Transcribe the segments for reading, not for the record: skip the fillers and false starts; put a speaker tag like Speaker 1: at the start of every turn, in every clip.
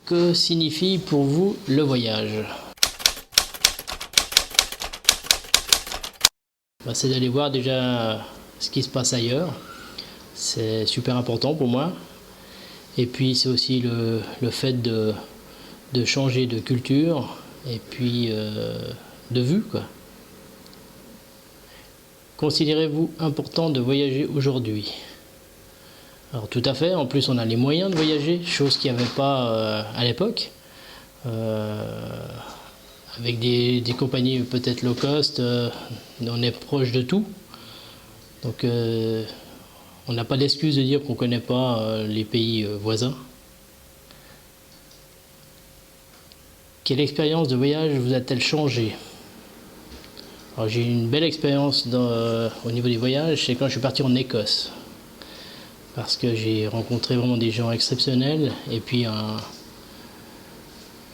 Speaker 1: Que signifie pour vous le voyage? C'est d'aller voir déjà ce qui se passe ailleurs. C'est super important pour moi. Et puis c'est aussi le fait de changer de culture et puis de vue, quoi. Considérez-vous important de voyager aujourd'hui? Alors tout à fait, en plus on a les moyens de voyager, chose qu'il n'y avait pas à l'époque. Avec des compagnies peut-être low cost, on est proche de tout. Donc on n'a pas d'excuse de dire qu'on ne connaît pas les pays voisins. Quelle expérience de voyage vous a-t-elle changé? Alors, j'ai eu une belle expérience au niveau des voyages, c'est quand je suis parti en Écosse. Parce que j'ai rencontré vraiment des gens exceptionnels et puis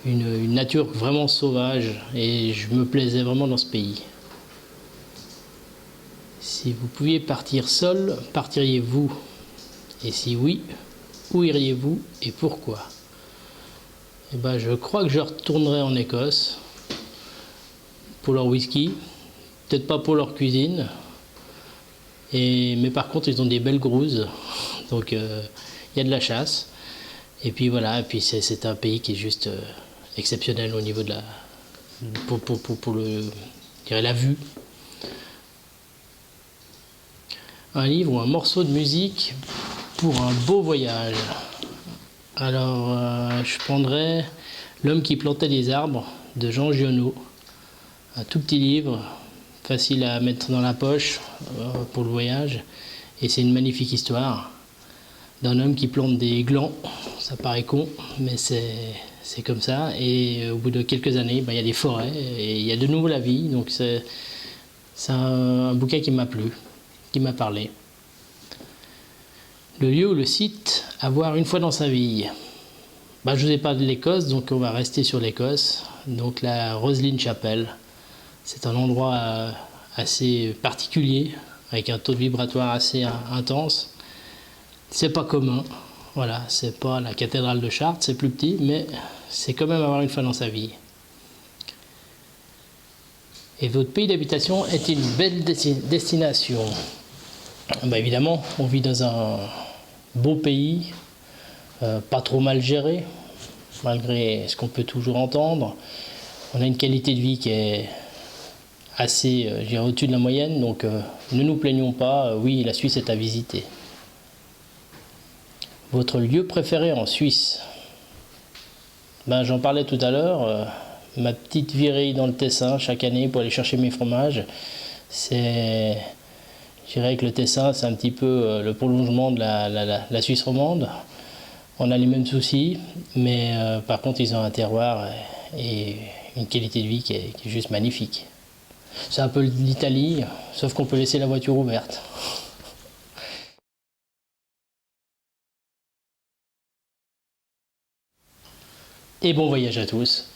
Speaker 1: une nature vraiment sauvage et je me plaisais vraiment dans ce pays. Si vous pouviez partir seul, partiriez-vous? Et si oui, où iriez-vous et pourquoi? Eh ben, je crois que je retournerai en Écosse pour leur whisky, peut-être pas pour leur cuisine, mais par contre ils ont des belles grouses, donc il y a de la chasse. Et puis voilà, et puis c'est un pays qui est juste exceptionnel au niveau de pour je dirais la vue. Un livre ou un morceau de musique pour un beau voyage. Alors, je prendrais L'homme qui plantait des arbres de Jean Giono. Un tout petit livre, facile à mettre dans la poche pour le voyage. Et c'est une magnifique histoire d'un homme qui plante des glands. Ça paraît con, mais c'est comme ça. Et au bout de quelques années, il y a des forêts et il y a de nouveau la vie. Donc c'est un bouquin qui m'a plu, qui m'a parlé. Le lieu ou le site à voir une fois dans sa vie. Je ne vous ai pas de l'Écosse, donc on va rester sur l'Écosse. Donc la Roslyn Chapel, c'est un endroit assez particulier, avec un taux de vibratoire assez intense. C'est pas commun, voilà, c'est pas la cathédrale de Chartres, c'est plus petit, mais c'est quand même à voir une fois dans sa vie. Et votre pays d'habitation est-il une belle destination? Évidemment, on vit dans un beau pays, pas trop mal géré, malgré ce qu'on peut toujours entendre. On a une qualité de vie qui est assez au-dessus de la moyenne, donc ne nous plaignons pas, oui, la Suisse est à visiter. Votre lieu préféré en Suisse? J'en parlais tout à l'heure, ma petite virée dans le Tessin chaque année pour aller chercher mes fromages, je dirais que le Tessin c'est un petit peu le prolongement de la Suisse romande. On a les mêmes soucis, mais par contre ils ont un terroir et une qualité de vie qui est juste magnifique. C'est un peu l'Italie, sauf qu'on peut laisser la voiture ouverte. Et bon voyage à tous.